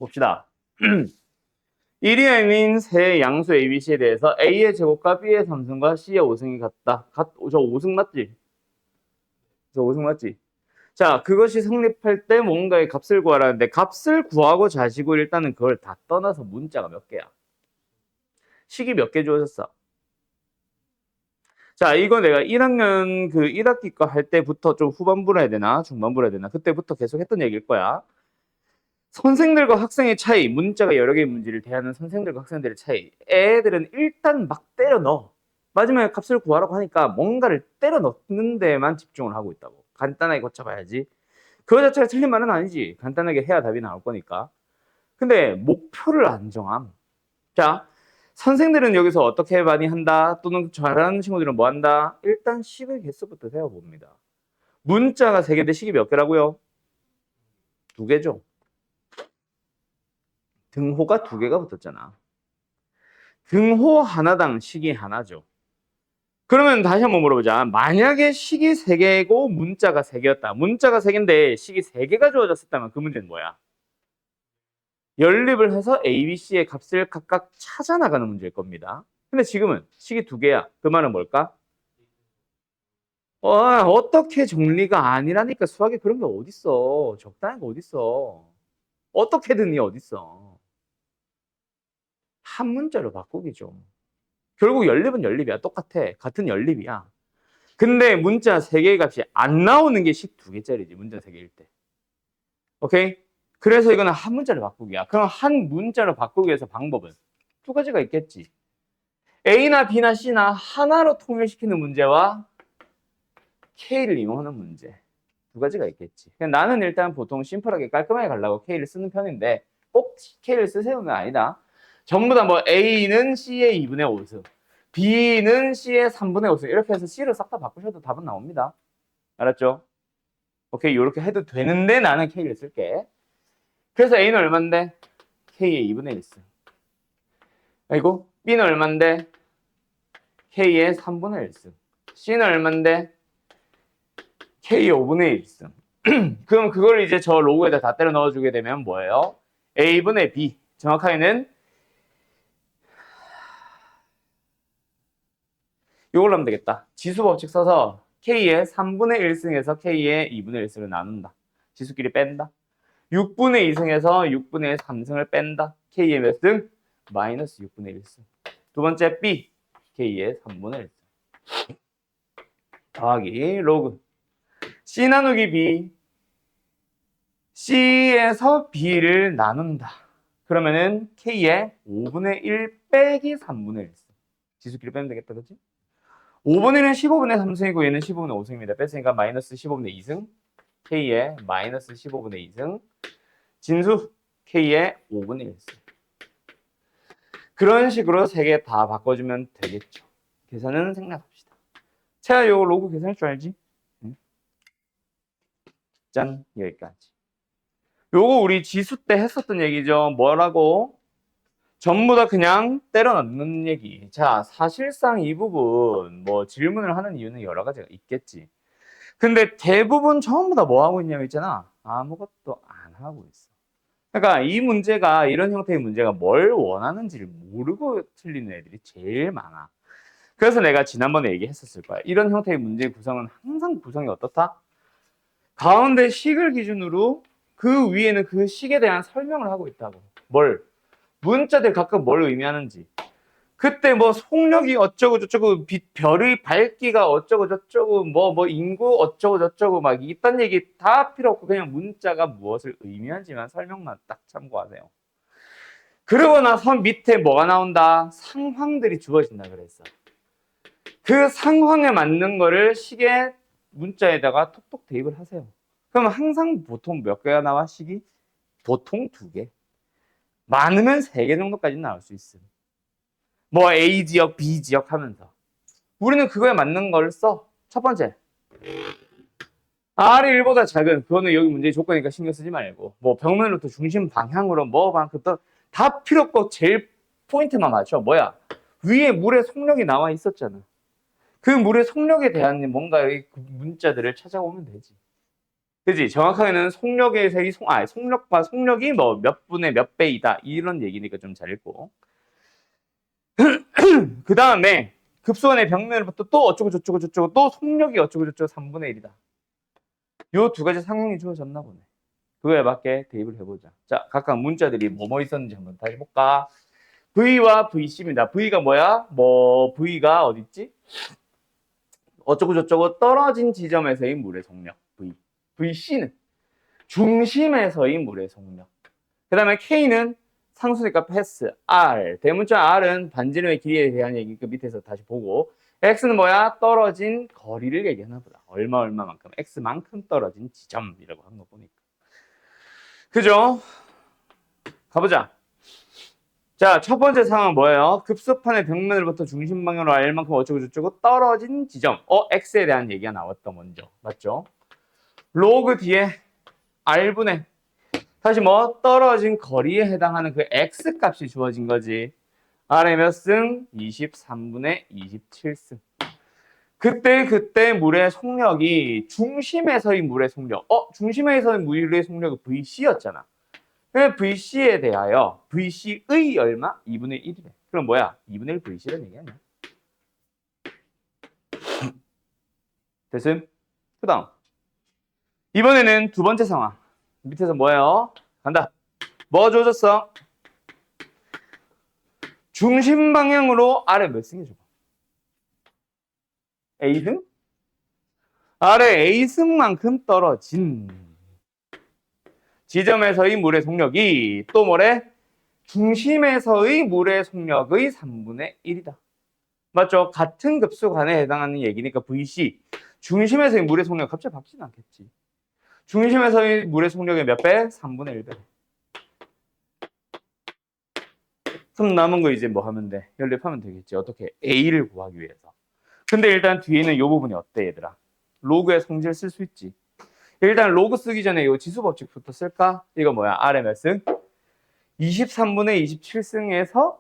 봅시다. 1이 아닌 세 양수 ABC에 대해서 A의 제곱과 B의 3승과 C의 5승이 같다. 저 5승 맞지? 저 5승 맞지? 자, 그것이 성립할 때 뭔가의 값을 구하라는데 값을 구하고 자시고 일단은 그걸 다 떠나서 문자가 몇 개야? 식이 몇 개 주어졌어? 자, 이거 내가 1학년 그 1학기 거 할 때부터 좀 후반부로 해야 되나? 중반부로 해야 되나? 그때부터 계속 했던 얘기일 거야. 선생들과 학생의 차이, 문자가 여러 개의 문제를 대하는 선생들과 학생들의 차이. 애들은 일단 막 때려 넣어. 마지막에 값을 구하라고 하니까 뭔가를 때려 넣는 데만 집중을 하고 있다고. 간단하게 고쳐봐야지. 그거 자체가 틀린 말은 아니지. 간단하게 해야 답이 나올 거니까. 근데 목표를 안 정함. 자, 선생들은 여기서 어떻게 많이 한다? 또는 잘하는 친구들은 뭐 한다? 일단 식의 개수부터 세워봅니다. 문자가 3개인데 식이 몇 개라고요? 2개죠. 등호가 2개가 붙었잖아. 등호 하나당 식이 하나죠. 그러면 다시 한번 물어보자. 만약에 식이 3개고 문자가 3개였다. 문자가 3개인데 식이 3개가 주어졌었다면 그 문제는 뭐야? 연립을 해서 A, B, C의 값을 각각 찾아 나가는 문제일 겁니다. 근데 지금은 식이 2개야. 그 말은 뭘까? 어떻게 정리가 아니라니까. 수학에 그런 게 어딨어. 적당한 거 어딨어. 어떻게든 이 어딨어. 한 문자로 바꾸기죠. 결국 연립은 연립이야. 똑같아. 같은 연립이야. 근데 문자 3개의 값이 안 나오는 게 식 2개짜리지. 문자 3개일 때. 오케이? 그래서 이거는 한 문자로 바꾸기야. 그럼 한 문자로 바꾸기 위해서 방법은 2가지가 있겠지. A나 B나 C나 하나로 통일시키는 문제와 K를 이용하는 문제. 2가지가 있겠지. 그냥 나는 일단 보통 심플하게 깔끔하게 가려고 K를 쓰는 편인데 꼭 K를 쓰세요는 아니다. 전부 다 뭐 A는 C의 2분의 5승, B는 C의 3분의 5승 이렇게 해서 C를 싹 다 바꾸셔도 답은 나옵니다. 알았죠? 오케이, 이렇게 해도 되는데 나는 K를 쓸게. 그래서 A는 얼만데? K의 2분의 1승. 그리고 B는 얼만데? K의 3분의 1승. C는 얼만데? K의 5분의 1승. 그럼 그걸 이제 저 로그에다 다 때려 넣어주게 되면 뭐예요? A분의 B. 정확하게는 이걸로 하면 되겠다. 지수 법칙 써서 K의 3분의 1승에서 K의 2분의 1승을 나눈다. 지수끼리 뺀다. 6분의 2승에서 6분의 3승을 뺀다. K의 몇 승? 마이너스 6분의 1승. 두 번째 B. K의 3분의 1승. 더하기 로그. C 나누기 B. C에서 B를 나눈다. 그러면은 K의 5분의 1 빼기 3분의 1승. 지수끼리 빼면 되겠다, 그치? 5분의 1은 15분의 3승이고 얘는 15분의 5승입니다. 뺐으니까 마이너스 15분의 2승. K의 마이너스 15분의 2승. 진수 K의 5분의 1승. 그런 식으로 3개 다 바꿔주면 되겠죠. 계산은 생략합시다. 제가 이거 로그 계산할 줄 알지? 응? 짠, 여기까지. 요거 우리 지수 때 했었던 얘기죠. 뭐라고? 전부 다 그냥 때려 넣는 얘기. 자, 사실상 이 부분 뭐 질문을 하는 이유는 여러 가지가 있겠지. 근데 대부분 전부 다 뭐 하고 있냐면 있잖아. 아무것도 안 하고 있어. 그러니까 이 문제가 이런 형태의 문제가 뭘 원하는지를 모르고 틀리는 애들이 제일 많아. 그래서 내가 지난번에 얘기했었을 거야. 이런 형태의 문제의 구성은 항상 구성이 어떻다? 가운데 식을 기준으로 그 위에는 그 식에 대한 설명을 하고 있다고. 뭘? 문자들 각각 뭘 의미하는지. 그때 뭐 속력이 어쩌고 저쩌고 별의 밝기가 어쩌고 저쩌고 뭐 인구 어쩌고 저쩌고 막 이딴 얘기 다 필요 없고 그냥 문자가 무엇을 의미하는지만 설명만 딱 참고하세요. 그러고 나서 밑에 뭐가 나온다? 상황들이 주어진다 그랬어. 그 상황에 맞는 거를 식의 문자에다가 톡톡 대입을 하세요. 그럼 항상 보통 몇 개가 나와 식이? 보통 2개. 많으면 3개 정도까지 나올 수 있음. 뭐 A 지역, B 지역 하면서 우리는 그거에 맞는 걸 써. 첫 번째, R이 1보다 작은, 그거는 여기 문제의 조건이니까 신경 쓰지 말고 뭐 벽면 루트 중심 방향으로 뭐 방금 다 필요 없고 제일 포인트만 맞춰. 뭐야? 위에 물의 속력이 나와 있었잖아. 그 물의 속력에 대한 뭔가 문자들을 찾아오면 되지. 그지? 정확하게는 속력의 색이 속력과 속력이 뭐 몇 분의 몇 배이다 이런 얘기니까 좀 잘 읽고. 그 다음에 급소간의 병렬부터 또 어쩌고 저쩌고 저쩌고 또 속력이 어쩌고 저쩌고 3분의 1이다. 요 두 가지 상황이 주어졌나 보네. 그거에 맞게 대입을 해보자. 자, 각각 문자들이 뭐뭐 있었는지 한번 다시 볼까? V와 VC입니다. V가 뭐야? 뭐 V가 어딨지? 어쩌고 저쩌고 떨어진 지점에서의 물의 속력 V. VC는 중심에서의 물의 속력. 그 다음에 K는 상수니까 패스 R. 대문자 R은 반지름의 길이에 대한 얘기 그 밑에서 다시 보고 X는 뭐야? 떨어진 거리를 얘기하나 보다. 얼마만큼 X만큼 떨어진 지점이라고 한 거 보니까. 그죠? 가보자. 자, 첫 번째 상황은 뭐예요? 급소판의 벽면으로부터 중심 방향으로 R만큼 어쩌고 저쩌고 떨어진 지점. X에 대한 얘기가 나왔다, 먼저. 맞죠? 로그 뒤에 R분의 다시 뭐 떨어진 거리에 해당하는 그 X 값이 주어진 거지. R의 몇 승? 23분의 27승. 그때 물의 속력이 중심에서의 물의 속력. 중심에서의 물의 속력이 VC였잖아. VC에 대하여 VC의 얼마? 2분의 1이래. 그럼 뭐야? 2분의 1 VC라는 얘기 아니야? 됐음? 그 다음 이번에는 두 번째 상황. 밑에서 뭐예요? 간다. 뭐 주어졌어? 중심 방향으로 아래 몇 승 해줘봐. A승? 아래 A승만큼 떨어진 지점에서의 물의 속력이 또 뭐래? 중심에서의 물의 속력의 3분의 1이다. 맞죠? 같은 급수간에 해당하는 얘기니까 VC. 중심에서의 물의 속력 갑자기 바뀌진 않겠지. 중심에서의 물의 속력의 몇 배? 3분의 1배. 그럼 남은 거 이제 뭐 하면 돼? 연립하면 되겠지. 어떻게? A를 구하기 위해서. 근데 일단 뒤에는 이 부분이 어때, 얘들아? 로그의 성질 쓸 수 있지. 일단 로그 쓰기 전에 이 지수 법칙부터 쓸까? 이거 뭐야? R의 몇 승? 23분의 27승에서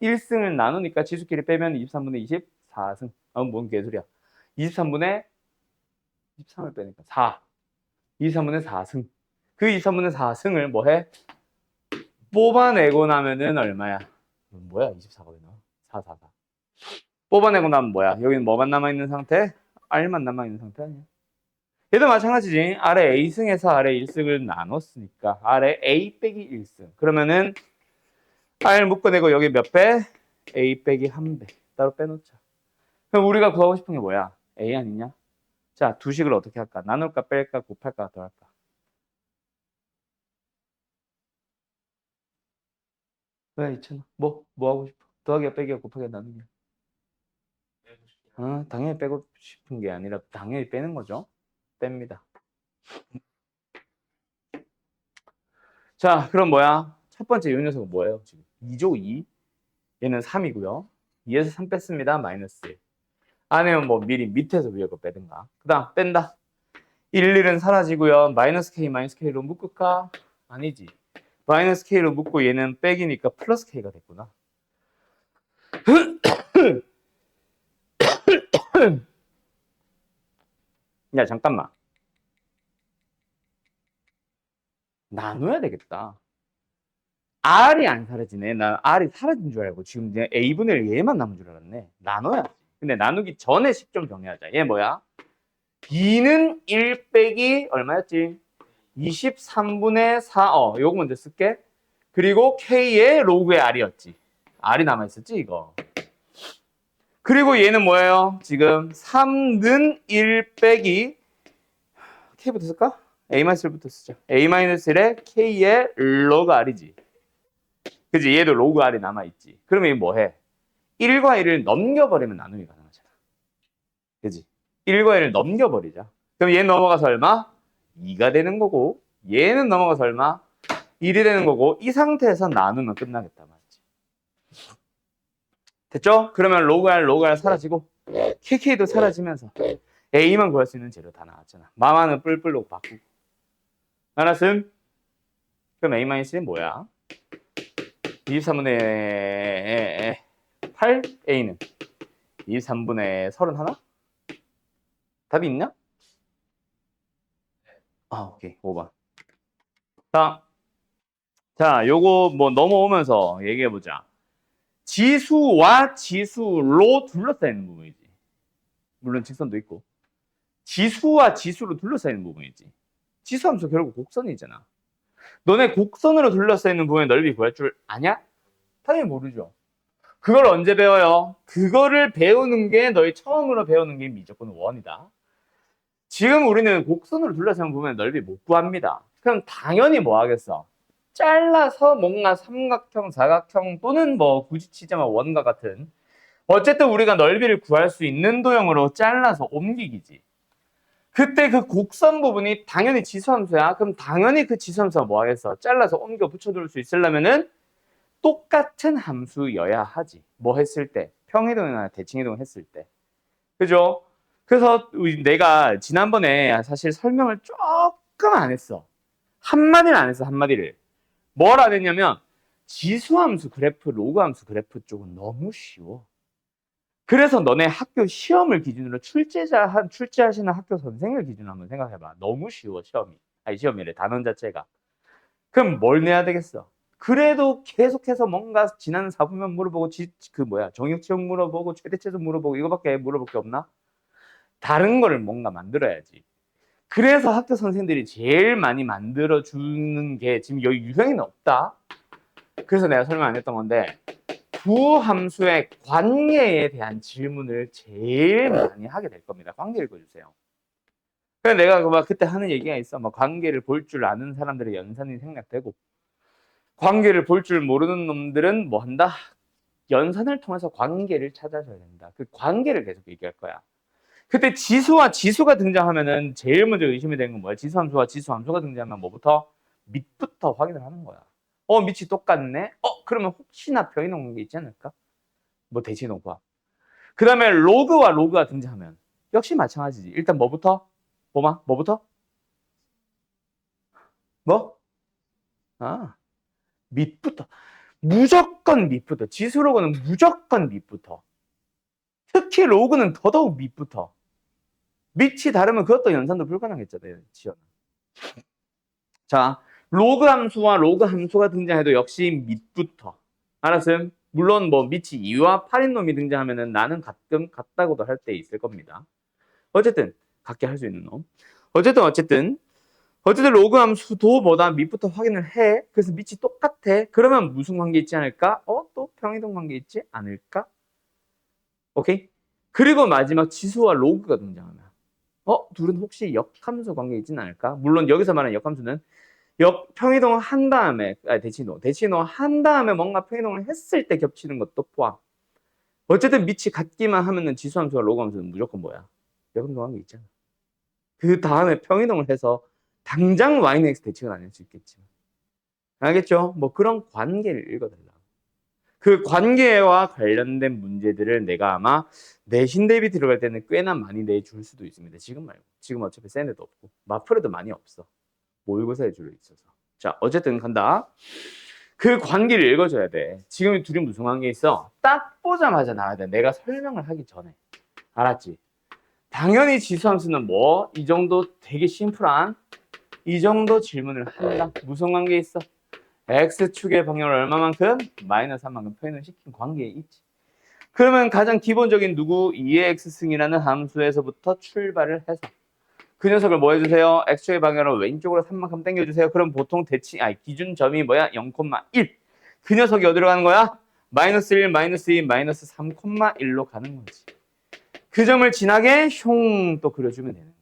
1승을 나누니까 지수끼리 빼면 23분의 24승. 뭔 개소리야. 23분의 23을 빼니까 4. 23분의 4승. 그 23분의 4승을 뭐 해? 뽑아내고 나면은 얼마야? 뭐야? 24가 왜 나와? 4, 4, 4. 뽑아내고 나면 뭐야? 여기는 뭐만 남아있는 상태? R만 남아있는 상태 아니야? 얘도 마찬가지지. 아래 A승에서 아래 1승을 나눴으니까 아래 A 빼기 1승. 그러면은 R 묶어내고 여기 몇 배? A 빼기 1배. 따로 빼놓자. 그럼 우리가 구하고 싶은 게 뭐야? A 아니냐? 자, 두 식을 어떻게 할까? 나눌까, 뺄까, 곱할까, 더할까? 왜 있잖아. 뭐 하고 싶어? 더하기야, 빼기야, 곱하기야, 나누기야. 당연히 빼고 싶은 게 아니라 당연히 빼는 거죠. 뺍니다. 자, 그럼 뭐야? 첫 번째 이 녀석은 뭐예요? 지금 2조 2. 얘는 3이고요. 2에서 3 뺐습니다. 마이너스 1. 아니면 뭐 미리 밑에서 위에 거 빼든가. 그 다음 뺀다. 1, 1은 사라지고요. 마이너스 K, 마이너스 K로 묶을까? 아니지. 마이너스 K로 묶고 얘는 빼기니까 플러스 K가 됐구나. 야, 잠깐만. 나눠야 되겠다. R이 안 사라지네. 난 R이 사라진 줄 알고 지금 그냥 A분의 1 얘만 남은 줄 알았네. 나눠야지. 근데 나누기 전에 식 좀 정리하자. 얘 뭐야? B는 1 빼기 얼마였지? 23분의 4. 요거 먼저 쓸게. 그리고 K의 로그의 R이었지. R이 남아있었지, 이거. 그리고 얘는 뭐예요? 지금 3는 1 빼기 K부터 쓸까? A-1부터 쓰자. A-1의 K의 로그 R이지. 그지? 얘도 로그 R이 남아있지. 그러면 얘 뭐해? 1과 1을 넘겨버리면 나누기 가능하잖아. 그지? 1과 1을 넘겨버리자. 그럼 얘 넘어가서 얼마? 2가 되는 거고 얘는 넘어가서 얼마? 1이 되는 거고 이 상태에서 나누면 끝나겠다 말이지. 됐죠? 그러면 로그 R 사라지고 KK도 사라지면서 A만 구할 수 있는 재료 다 나왔잖아. 마마는 뿔뿔로 바꾸고. 알았음? 그럼 A-1은 뭐야? 23분의 8 A는 23분의 31? 답이 있냐? 오케이. 5번. 자, 요거 뭐 넘어오면서 얘기해보자. 지수와 지수로 둘러싸이는 부분이지. 물론 직선도 있고. 지수와 지수로 둘러싸이는 부분이지. 지수함수 결국 곡선이잖아. 너네 곡선으로 둘러싸이는 부분의 넓이 구할 줄 아냐? 당연히 모르죠. 그걸 언제 배워요? 그거를 배우는 게 너희 처음으로 배우는 게 미적분 원이다. 지금 우리는 곡선으로 둘러싸이는 부분의 넓이 못 구합니다. 그럼 당연히 뭐 하겠어? 잘라서 뭔가 삼각형, 사각형 또는 뭐 굳이 치자면 원과 같은 어쨌든 우리가 넓이를 구할 수 있는 도형으로 잘라서 옮기기지. 그때 그 곡선 부분이 당연히 지수함수야. 그럼 당연히 그 지수함수가 뭐 하겠어? 잘라서 옮겨 붙여둘 수 있으려면은 똑같은 함수여야 하지. 뭐 했을 때? 평이동이나 대칭이동 했을 때. 그죠? 그래서 내가 지난번에 사실 설명을 조금 안 했어. 한마디를 안 했어, 한마디를. 뭘 안 했냐면 지수함수 그래프, 로그함수 그래프 쪽은 너무 쉬워. 그래서 너네 학교 시험을 기준으로 출제하시는 학교 선생을 기준으로 한번 생각해봐. 너무 쉬워, 시험이. 아니, 시험이래, 단원 자체가. 그럼 뭘 내야 되겠어? 그래도 계속해서 뭔가 지난 4분면 물어보고, 정육체형 물어보고, 최대체수 물어보고, 이거밖에 물어볼 게 없나? 다른 거를 뭔가 만들어야지. 그래서 학교 선생들이 제일 많이 만들어주는 게 지금 여기 유형에는 없다. 그래서 내가 설명 안 했던 건데, 부함수의 관계에 대한 질문을 제일 많이 하게 될 겁니다. 관계 읽어주세요. 그래서 내가 그때 하는 얘기가 있어. 관계를 볼 줄 아는 사람들의 연산이 생략되고, 관계를 볼 줄 모르는 놈들은 뭐 한다? 연산을 통해서 관계를 찾아줘야 된다. 그 관계를 계속 얘기할 거야. 그때 지수와 지수가 등장하면은 제일 먼저 의심이 되는 건 뭐야? 지수함수와 지수함수가 등장하면 뭐부터? 밑부터 확인을 하는 거야. 밑이 똑같네? 그러면 혹시나 변이놓은 게 있지 않을까? 뭐 대칭이동 구합. 그 다음에 로그와 로그가 등장하면 역시 마찬가지지. 일단 뭐부터? 뭐부터? 뭐? 밑부터. 무조건 밑부터. 지수 로그는 무조건 밑부터. 특히 로그는 더더욱 밑부터. 밑이 다르면 그것도 연산도 불가능했잖아요. 지연. 자, 로그 함수와 로그 함수가 등장해도 역시 밑부터. 알았음? 물론 뭐 밑이 2와 8인 놈이 등장하면은 나는 가끔 같다고도 할 때 있을 겁니다. 어쨌든 같게 할 수 있는 놈. 어쨌든 로그 함수도 뭐다 밑부터 확인을 해. 그래서 밑이 똑같아. 그러면 무슨 관계 있지 않을까? 또 평이동 관계 있지 않을까? 오케이? 그리고 마지막 지수와 로그가 등장하면 둘은 혹시 역함수 관계 있지는 않을까? 물론 여기서 말하는 역함수는 평이동을 한 다음에 대칭이동 한 다음에 뭔가 평이동을 했을 때 겹치는 것도 포함. 어쨌든 밑이 같기만 하면은 지수함수와 로그함수는 무조건 뭐야? 역함수 관계 있잖아. 그 다음에 평이동을 해서 당장 y는 x 대칭은 아닐 수 있겠지만. 알겠죠? 뭐 그런 관계를 읽어달라. 그 관계와 관련된 문제들을 내가 아마 내신 대비 들어갈 때는 꽤나 많이 내줄 수도 있습니다. 지금 말고. 지금 어차피 센 애도 없고. 마플에도 많이 없어. 모의고사에 줄로 있어서. 자, 어쨌든 간다. 그 관계를 읽어줘야 돼. 지금 둘이 무슨 관계 있어? 딱 보자마자 나와야 돼. 내가 설명을 하기 전에. 알았지? 당연히 지수함수는 뭐? 이 정도 되게 심플한 이 정도 질문을 한다. 무슨 관계 있어? X축의 방향을 얼마만큼? 마이너스 3만큼 표현을 시킨 관계에 있지. 그러면 가장 기본적인 누구? 2의 X승이라는 함수에서부터 출발을 해서 그 녀석을 뭐 해주세요? X축의 방향을 왼쪽으로 3만큼 당겨주세요. 그럼 보통 기준점이 뭐야? 0,1. 그 녀석이 어디로 가는 거야? 마이너스 1, 마이너스 2, 마이너스 3,1로 가는 거지. 그 점을 진하게 흉 또 그려주면 되는 거지.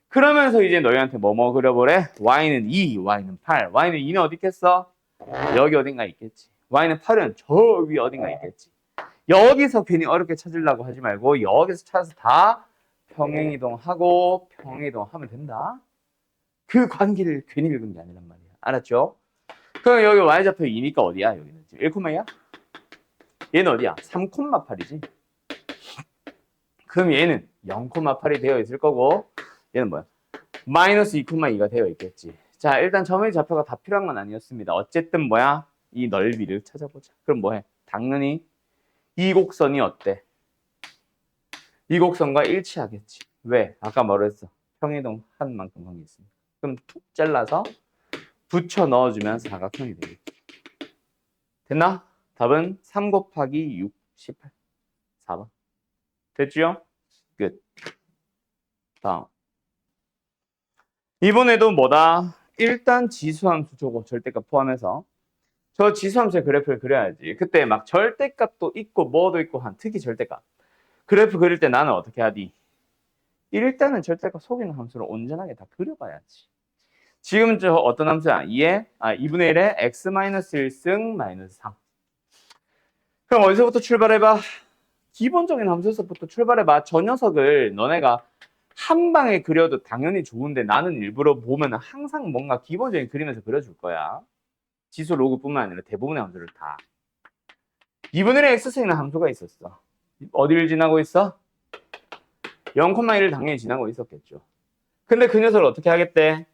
그러면서 이제 너희한테 뭐 그려보래? y는 2, y는 8. y는 2는 어디 있겠어? 여기 어딘가 있겠지. y는 8은 저 위 어딘가 있겠지. 여기서 괜히 어렵게 찾으려고 하지 말고 여기서 찾아서 다 평행이동하고 평행이동하면 된다. 그 관계를 괜히 읽은 게 아니란 말이야. 알았죠? 그럼 여기 y좌표 2니까 어디야? 여기는 지금 1,2야? 얘는 어디야? 3,8이지. 그럼 얘는 0,8이 되어 있을 거고 얘는 뭐야? 마이너스 2,2가 되어 있겠지. 자, 일단 점의 좌표가 다 필요한 건 아니었습니다. 어쨌든 뭐야? 이 넓이를 찾아보자. 그럼 뭐해? 당연히 이 곡선이 어때? 이 곡선과 일치하겠지. 왜? 아까 뭐라 했어? 평이동 한 만큼 관계 있습니다. 그럼 툭 잘라서 붙여 넣어주면 사각형이 되겠죠. 됐나? 답은 3 곱하기 6, 18. 4번. 됐죠? 끝. 다음. 이번에도 뭐다? 일단 지수함수 저거 절대값 포함해서 저 지수함수의 그래프를 그려야지. 그때 막 절대값도 있고 뭐도 있고 한 특히 절대값. 그래프 그릴 때 나는 어떻게 하디? 일단은 절대값 속이는 함수를 온전하게 다 그려봐야지. 지금 저 어떤 함수야? 2분의 1에 x-1승 마이너스 3. 그럼 어디서부터 출발해봐? 기본적인 함수에서부터 출발해봐. 저 녀석을 너네가 한 방에 그려도 당연히 좋은데 나는 일부러 보면 항상 뭔가 기본적인 그림에서 그려줄 거야. 지수 로그뿐만 아니라 대부분의 함수를 다. 2분의 1에 x승이라는 함수가 있었어. 어디를 지나고 있어? 0,1을 당연히 지나고 있었겠죠. 근데 그 녀석을 어떻게 하겠대?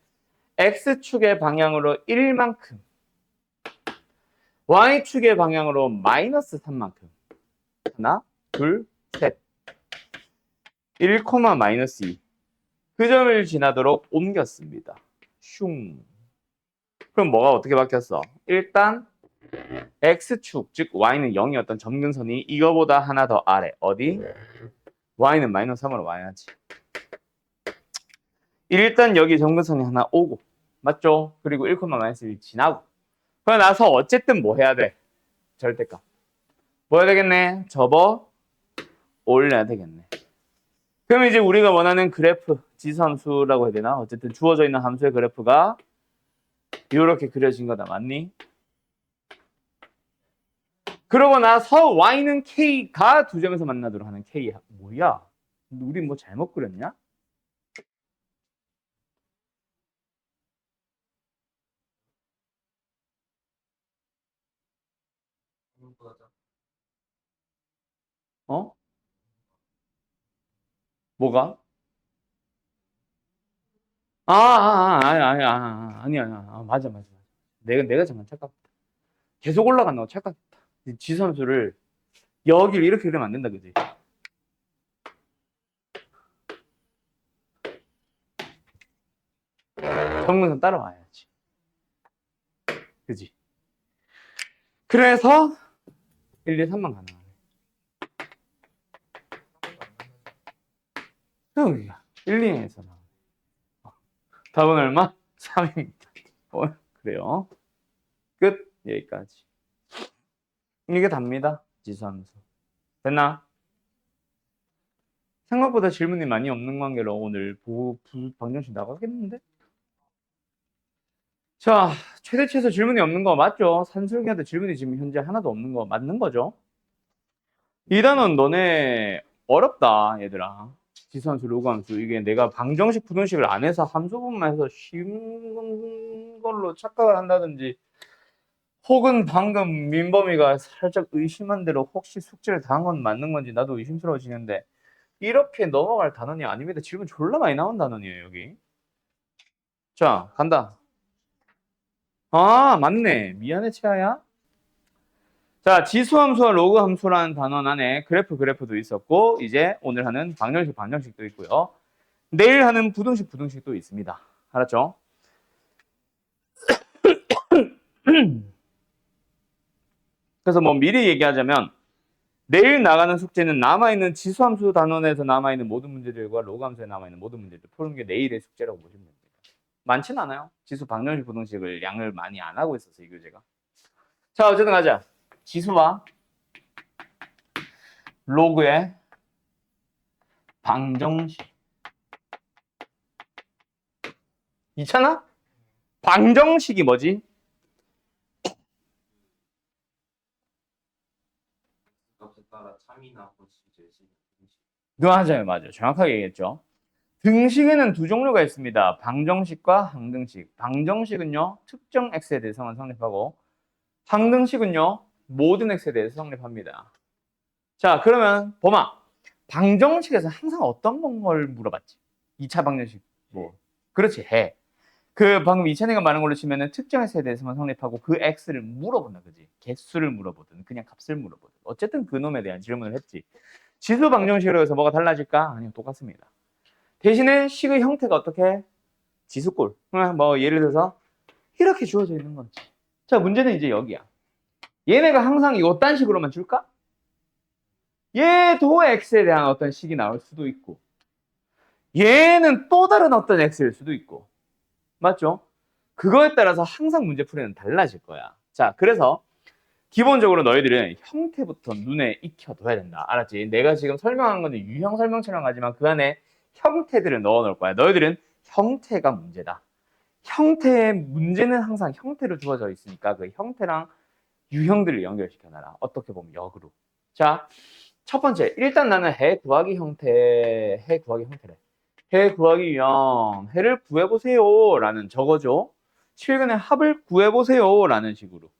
x축의 방향으로 1만큼 y축의 방향으로 마이너스 3만큼 하나, 둘, 셋 1, 마이너스 2 그 점을 지나도록 옮겼습니다. 슝. 그럼 뭐가 어떻게 바뀌었어? 일단 x축, 즉 y는 0이었던 점근선이 이거보다 하나 더 아래. 어디? y는 마이너스 3으로 와야지. 일단 여기 점근선이 하나 오고 맞죠? 그리고 1, 마이너스 1 지나고 그러고 나서 어쨌든 뭐 해야 돼? 절대값. 뭐 해야 되겠네? 접어 올려야 되겠네. 그럼 이제 우리가 원하는 그래프, 지수함수라고 해야 되나? 어쨌든 주어져 있는 함수의 그래프가 이렇게 그려진 거다. 맞니? 그러고 나서 y는 k가 두 점에서 만나도록 하는 k. 뭐야? 우리 뭐 잘못 그렸냐? 어? 뭐가? 아니야. 맞아. 내가 잠깐 착각했다. 계속 올라간다고 착각했다. 지수함수를 여기를 이렇게 그리면 안 된다, 그지? 정근선 따라와야지. 그지? 그래서 1, 2, 3만 가능하네. 여기가 1, 2에서 나오네. 답은 얼마? 3입니다. 그래요. 끝. 여기까지. 이게 답니다. 지수함수. 됐나? 생각보다 질문이 많이 없는 관계로 오늘 방정식 나가겠는데? 자, 최대치에서 질문이 없는 거 맞죠? 산술기한테 질문이 지금 현재 하나도 없는 거 맞는 거죠? 이 단원 너네 어렵다, 얘들아. 지수함수, 로그함수. 이게 내가 방정식, 부등식을 안 해서 함수분만 해서 쉬운 걸로 착각을 한다든지 혹은 방금 민범이가 살짝 의심한 대로 혹시 숙제를 다 한 건 맞는 건지 나도 의심스러워지는데 이렇게 넘어갈 단원이 아닙니다. 질문 졸라 많이 나온 단원이에요, 여기. 자, 간다. 아, 맞네. 미안해, 채아야. 자, 지수함수와 로그함수라는 단원 안에 그래프도 있었고 이제 오늘 하는 방정식도 있고요. 내일 하는 부등식도 있습니다. 알았죠? 그래서 뭐 미리 얘기하자면 내일 나가는 숙제는 남아있는 지수함수 단원에서 남아있는 모든 문제들과 로그함수에 남아있는 모든 문제들 푸는 게 내일의 숙제라고 보시면 됩니다. 많진 않아요. 지수 방정식 부등식을 양을 많이 안 하고 있어서 이 교재가. 자, 어쨌든 가자. 지수와 로그의 방정식. 있잖아? 방정식이 뭐지? 값에 따라 참이나 호시, 제시, 맞아요. 정확하게 얘기했죠. 등식에는 두 종류가 있습니다. 방정식과 항등식. 방정식은요, 특정 x에 대해서만 성립하고 항등식은요, 모든 x에 대해서 성립합니다. 자, 그러면 범아, 방정식에서 항상 어떤 걸 물어봤지? 2차 방정식 뭐 그렇지, 해. 그 방금 이찬이가 말한 걸로 치면은 특정 x에 대해서만 성립하고 그 x를 물어본다, 그지? 개수를 물어보든 그냥 값을 물어보든 어쨌든 그 놈에 대한 질문을 했지. 지수 방정식으로 해서 뭐가 달라질까? 아니요, 똑같습니다. 대신에 식의 형태가 어떻게? 지수꼴. 뭐 예를 들어서 이렇게 주어져 있는 거지. 자, 문제는 이제 여기야. 얘네가 항상 이딴 식으로만 줄까? 얘도 x에 대한 어떤 식이 나올 수도 있고 얘는 또 다른 어떤 x일 수도 있고 맞죠? 그거에 따라서 항상 문제풀이는 달라질 거야. 자, 그래서 기본적으로 너희들은 형태부터 눈에 익혀둬야 된다. 알았지? 내가 지금 설명한 건 유형 설명처럼 하지만 그 안에 형태들을 넣어 놓을 거야. 너희들은 형태가 문제다. 형태의 문제는 항상 형태로 주어져 있으니까 그 형태랑 유형들을 연결시켜놔라. 어떻게 보면 역으로. 자, 첫 번째. 일단 나는 해 구하기 형태래. 해 구하기 유형. 해를 구해보세요. 라는 저거죠. 실근의 합을 구해보세요. 라는 식으로.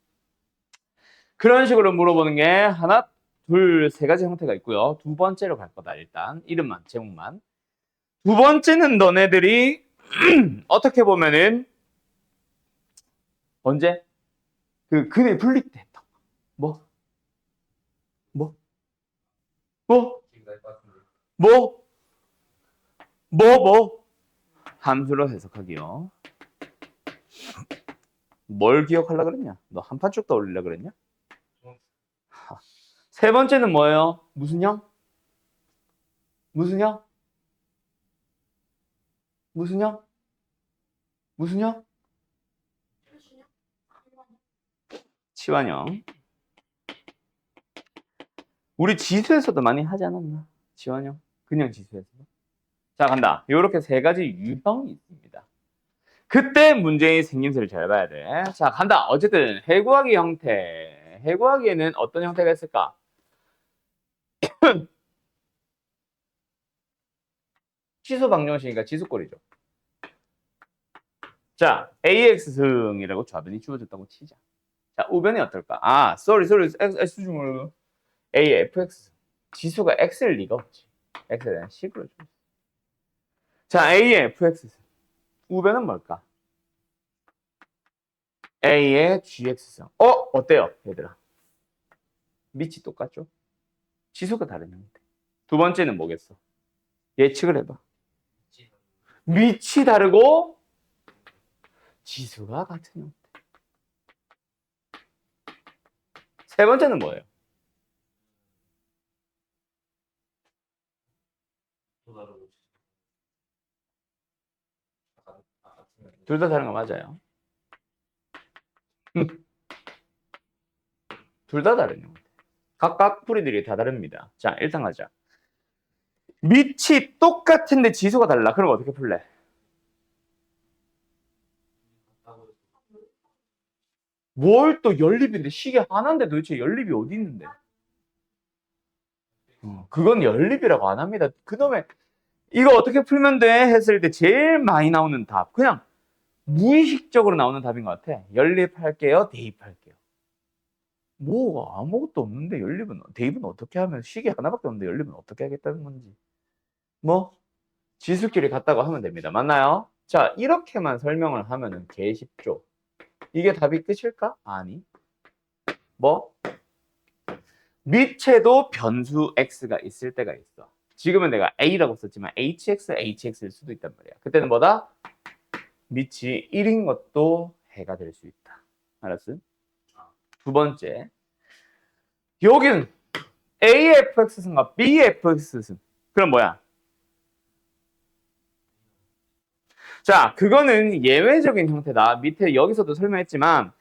그런 식으로 물어보는 게 하나, 둘, 세 가지 형태가 있고요. 두 번째로 갈 거다. 일단 이름만, 제목만. 두 번째는 너네들이 어떻게 보면은 언제? 그 근의 분리 때 했던 거. 뭐? 뭐? 뭐? 지금까지 봤는데 뭐? 뭐? 함수로 해석하기요. 뭘 기억하려고 그랬냐? 너 한 판 쭉 떠올리려고 그랬냐? 세 번째는 뭐예요? 무슨 형? 무슨 형? 무슨 형? 무슨 형? 치환형. 우리 지수에서도 많이 하지 않았나? 치환형. 그냥 지수에서도. 자, 간다. 이렇게 세 가지 유형이 있습니다. 그때 문제의 생김새를 잘 봐야 돼. 자, 간다. 어쨌든 해구하기 형태. 해구하기에는 어떤 형태가 있을까? 치수 방정식이니까 지수꼴이죠. 자, AX승이라고 좌변이 주어졌다고 치자. 자, 우변이 어떨까? 아, sorry. X 중으로 AFX. 지수가 X일 리가 없지. X에 대한 식으로 줘. 자, AFX. 우변은 뭘까? A의 GX승. 어때요, 얘들아? 밑이 똑같죠? 지수가 다른 형태. 두 번째는 뭐겠어? 예측을 해봐. 밑이 다르고 지수가 같은 형태. 세 번째는 뭐예요? 또 다르고 둘 다 다른 거 맞아요. 둘 다 다른 형태. 각각 풀이들이 다 다릅니다. 자, 일단 가자. 밑이 똑같은데 지수가 달라. 그럼 어떻게 풀래? 뭘 또 연립인데 시계 하나인데 도대체 연립이 어디 있는데? 그건 연립이라고 안 합니다. 그놈의 이거 어떻게 풀면 돼? 했을 때 제일 많이 나오는 답. 그냥 무의식적으로 나오는 답인 것 같아. 연립할게요. 대입할게요. 뭐가 아무것도 없는데 연립은 대입은 어떻게 하면 시계 하나밖에 없는데 연립은 어떻게 하겠다는 건지. 뭐 지수끼리 같다고 하면 됩니다. 맞나요? 자, 이렇게만 설명을 하면은 개 쉽죠. 이게 답이 끝일까? 아니. 뭐? 밑에도 변수 x가 있을 때가 있어. 지금은 내가 a라고 썼지만 hx일 수도 있단 말이야. 그때는 뭐다? 밑이 1인 것도 해가 될 수 있다. 알았어? 두 번째. 여기는 AFX승과 BFX승. 그럼 뭐야? 자, 그거는 예외적인 형태다. 밑에 여기서도 설명했지만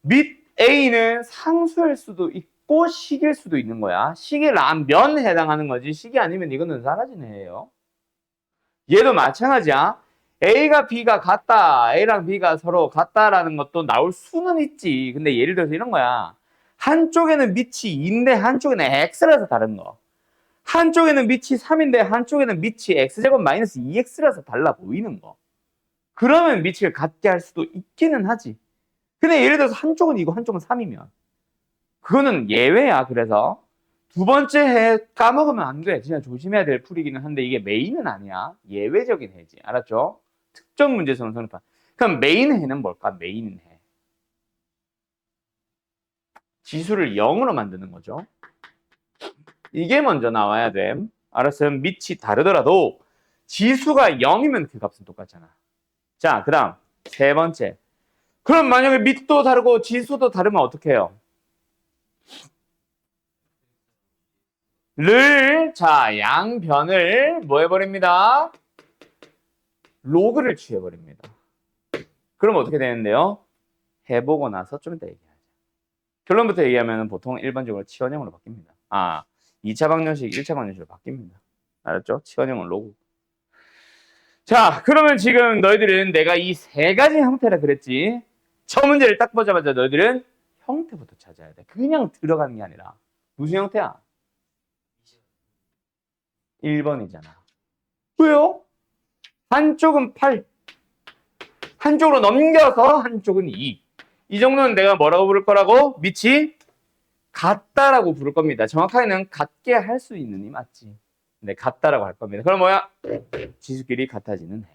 밑 A는 상수일 수도 있고 식일 수도 있는 거야. 식이란 면에 해당하는 거지. 식이 아니면 이거는 사라지는 애예요. 얘도 마찬가지야. A가 B가 같다. A랑 B가 서로 같다라는 것도 나올 수는 있지. 근데 예를 들어서 이런 거야. 한쪽에는 밑이 2인데 한쪽에는 X라서 다른 거. 한쪽에는 밑이 3인데 한쪽에는 밑이 X제곱 마이너스 2X라서 달라 보이는 거. 그러면 밑을 같게 할 수도 있기는 하지. 근데 예를 들어서 한쪽은 2고 한쪽은 3이면 그거는 예외야. 그래서 두 번째 해 까먹으면 안 돼. 진짜 조심해야 될 풀이기는 한데 이게 메인은 아니야. 예외적인 해지. 알았죠? 특정 문제에서는 성립한. 그럼 메인 해는 뭘까? 메인 해. 지수를 0으로 만드는 거죠. 이게 먼저 나와야 돼. 알았어요? 밑이 다르더라도 지수가 0이면 그 값은 똑같잖아. 자, 그 다음 세 번째. 그럼 만약에 밑도 다르고 지수도 다르면 어떻게 해요? 자, 양변을 뭐 해버립니다? 로그를 취해버립니다. 그럼 어떻게 되는데요? 해보고 나서 좀 이따 얘기하자. 결론부터 얘기하면 보통 일반적으로 치환형으로 바뀝니다. 2차 방정식, 1차 방정식으로 바뀝니다. 알았죠? 치환형은 로그. 자, 그러면 지금 너희들은 내가 이 세 가지 형태라 그랬지? 첫 문제를 딱 보자마자 너희들은 형태부터 찾아야 돼. 그냥 들어가는 게 아니라. 무슨 형태야? 1번이잖아. 왜요? 한쪽은 8. 한쪽으로 넘겨서 한쪽은 2. 이 정도는 내가 뭐라고 부를 거라고? 밑이 같다라고 부를 겁니다. 정확하게는 같게 할 수 있는 이 맞지? 네, 같다라고 할 겁니다. 그럼 뭐야? 지수끼리 같아지는 해.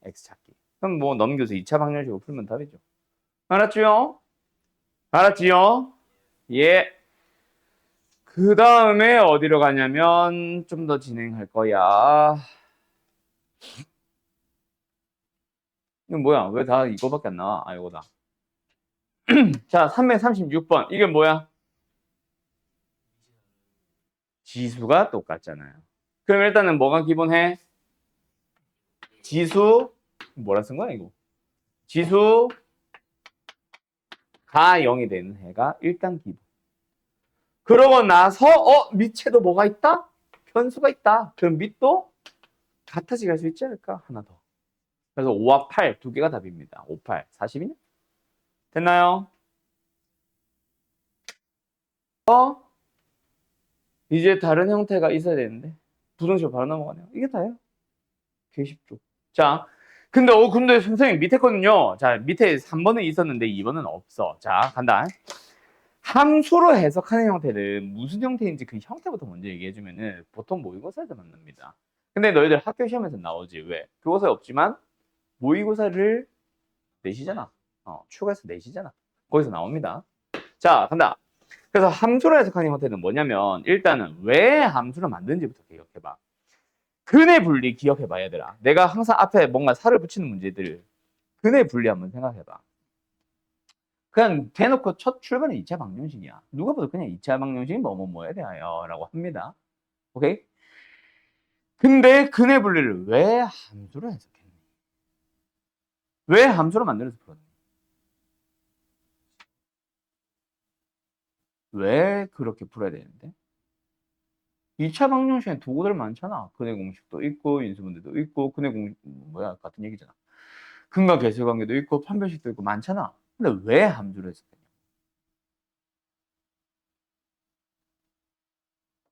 x 찾기. 그럼 뭐 넘겨서 2차 방정식으로 풀면 답이죠. 알았지요? 알았지요? 예. 그 다음에 어디로 가냐면 좀 더 진행할 거야. 이건 뭐야? 왜 다 이거밖에 안 나와? 이거다. 자, 336번. 이게 뭐야? 지수가 똑같잖아요. 그럼 일단은 뭐가 기본해? 지수, 뭐라 쓴 거야, 이거? 지수가 0이 되는 해가 일단 기본. 그러고 나서, 밑에도 뭐가 있다? 변수가 있다. 그럼 밑도 같아지게 할 수 있지 않을까? 하나 더. 그래서 5와 8 두 개가 답입니다. 5, 8, 40이네? 됐나요? 이제 다른 형태가 있어야 되는데 부등식으로 바로 넘어가네요. 이게 다예요. 되게 쉽죠. 자, 근데 선생님 밑에 거는요. 자, 밑에 3번은 있었는데 2번은 없어. 자, 간다. 함수로 해석하는 형태는 무슨 형태인지 그 형태부터 먼저 얘기해주면은 보통 모의고사에서 만납니다. 근데 너희들 학교 시험에서 나오지. 왜? 교과서에 없지만 모의고사를 내시잖아. 추가해서 내시잖아. 거기서 나옵니다. 자, 간다. 그래서 함수로 해석하는 형태는 뭐냐면 일단은 왜 함수를 만드는지부터 기억해봐. 근의 분리 기억해봐, 얘들아. 내가 항상 앞에 뭔가 살을 붙이는 문제들 근의 분리 한번 생각해봐. 그냥 대놓고 첫 출발은 2차 방정식이야. 누가 봐도 그냥 2차 방정식이 뭐뭐뭐에 대하여 라고 합니다. 오케이? 근데 근의 분리를 왜 함수로 해석했니? 왜 함수로 만들어서 풀었니? 왜 그렇게 풀어야 되는데? 2차 방정식에 도구들 많잖아. 근의 공식도 있고 인수분해도 있고 근의 공식 뭐야 같은 얘기잖아. 근과 계수 관계도 있고 판별식도 있고 많잖아. 근데 왜 함수로 해석했냐?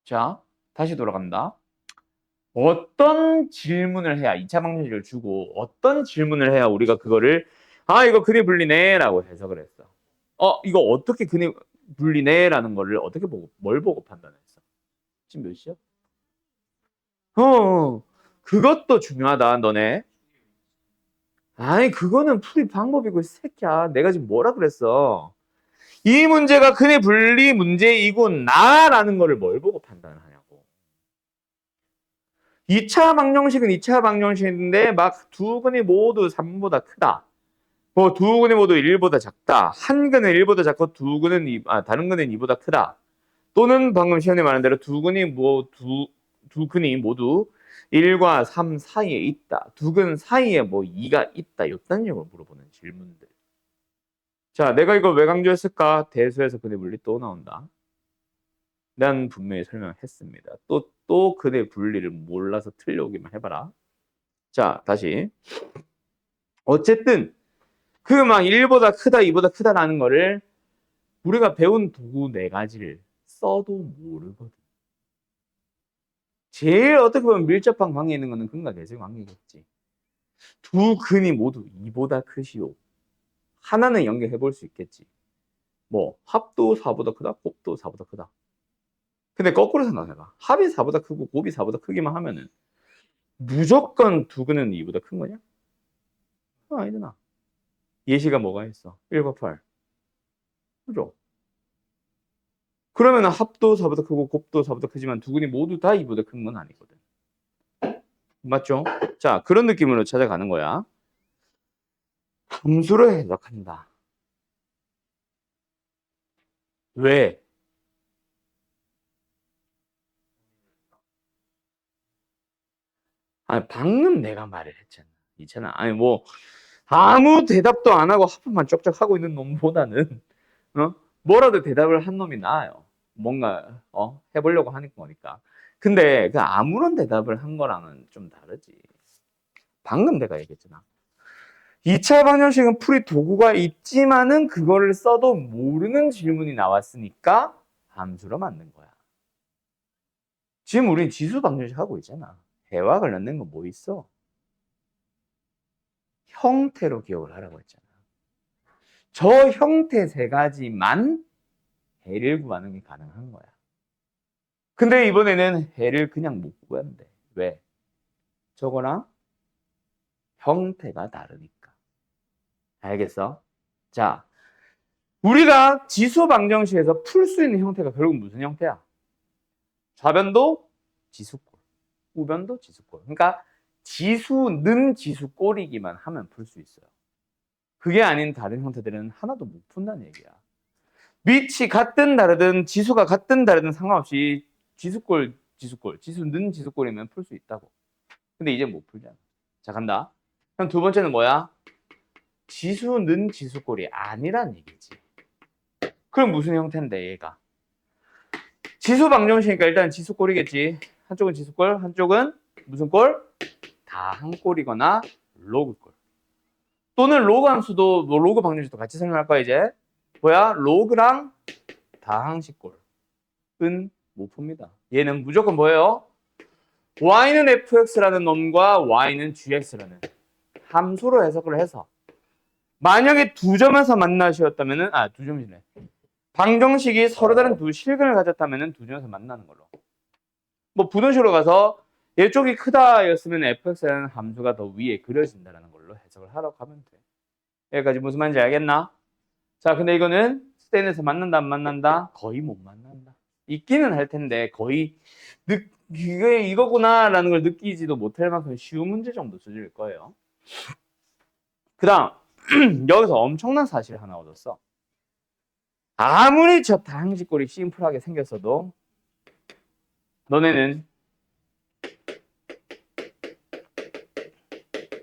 자, 다시 돌아간다. 어떤 질문을 해야 2차 방정식을 주고 어떤 질문을 해야 우리가 그거를 이거 근의 분리네 라고 해석을 했어. 이거 어떻게 근의 분리네 라는 거를 어떻게 보고 뭘 보고 판단했어? 지금 몇 시야? 그것도 중요하다 너네. 아니 그거는 풀이 방법이고 이 새끼야. 내가 지금 뭐라 그랬어? 이 문제가 근의 분리 문제이고 나라는 거를 뭘 보고 판단하냐고. 2차 방정식은 2차 방정식인데 막 두 근이 모두 3보다 크다. 뭐 두 근이 모두 1보다 작다. 한 근은 1보다 작고 다른 근은 2보다 크다. 또는 방금 시험에 말한 대로 두 근이 모두 1과 3 사이에 있다. 두 근 사이에 뭐 2가 있다. 이딴 식으로 물어보는 질문들. 자, 내가 이걸 왜 강조했을까? 대수에서 근의 분리 또 나온다. 난 분명히 설명했습니다. 또 근의 분리를 몰라서 틀려오기만 해봐라. 자, 다시. 어쨌든 그 막 1보다 크다, 2보다 크다라는 거를 우리가 배운 도구 4가지를 써도 모르거든. 제일 어떻게 보면 밀접한 관계에 있는 거는 근과 계수의 관계겠지. 두 근이 모두 2보다 크시오. 하나는 연결해 볼 수 있겠지. 뭐 합도 4보다 크다, 곱도 4보다 크다. 근데 거꾸로 생각해봐. 합이 4보다 크고 곱이 4보다 크기만 하면은 무조건 두 근은 2보다 큰 거냐? 아니잖아. 예시가 뭐가 있어? 1과 8. 그죠? 그러면 합도 4보다 크고 곱도 4보다 크지만 두 근이 모두 다 2보다 큰 건 아니거든. 맞죠? 자, 그런 느낌으로 찾아가는 거야. 함수로 해석한다. 왜? 아니, 방금 내가 말을 했잖아. 있잖아. 아니, 뭐, 아무 대답도 안 하고 하품만 쩍쩍 하고 있는 놈보다는, 뭐라도 대답을 한 놈이 나아요. 뭔가, 해보려고 하는 거니까. 근데 그 아무런 대답을 한 거랑은 좀 다르지. 방금 내가 얘기했잖아. 2차 방정식은 풀이 도구가 있지만은 그거를 써도 모르는 질문이 나왔으니까 함수로 만든 거야. 지금 우린 지수 방정식 하고 있잖아. 해와 관련된 거 뭐 있어? 형태로 기억을 하라고 했잖아. 저 형태 세 가지만 해를 구하는 게 가능한 거야. 근데 이번에는 해를 그냥 못 구한대. 왜? 저거랑 형태가 다르니까. 알겠어? 자, 우리가 지수 방정식에서 풀 수 있는 형태가 결국 무슨 형태야? 좌변도 지수꼴, 우변도 지수꼴. 그러니까 지수는 지수꼴이기만 하면 풀 수 있어요. 그게 아닌 다른 형태들은 하나도 못 푼다는 얘기야. 밑이 같든 다르든 지수가 같든 다르든 상관없이 지수꼴, 지수꼴, 지수는 지수꼴이면 풀 수 있다고. 근데 이제 못 풀잖아. 자, 간다. 그럼 두 번째는 뭐야? 지수는 지수꼴이 아니란 얘기지. 그럼 무슨 형태인데 얘가? 지수 방정식이니까 일단 지수꼴이겠지. 한쪽은 지수꼴, 한쪽은 무슨 꼴? 다항꼴이거나 로그꼴. 또는 로그 함수도 뭐 로그 방정식도 같이 설명할 거야 이제. 뭐야? 로그랑 다항식꼴은 못 풉니다. 얘는 무조건 뭐예요? y는 fx라는 놈과 y는 gx라는 함수로 해석을 해서 만약에 두 점에서 만나셨다면은 두 점이네. 방정식이 서로 다른 두 실근을 가졌다면은 두 점에서 만나는 걸로. 뭐 부등식으로 가서 얘쪽이 크다였으면 fx라는 함수가 더 위에 그려진다는 걸로 해석을 하라고 하면 돼. 여기까지 무슨 말인지 알겠나? 자, 근데 이거는 스탠에서 만난다 안 만난다? 거의 못 만난다. 있기는 할 텐데 거의 이게 이거구나라는 걸 느끼지도 못할 만큼 쉬운 문제 정도 수준일 거예요. 그 다음 여기서 엄청난 사실 하나 얻었어. 아무리 저 다항식꼴이 심플하게 생겼어도 너네는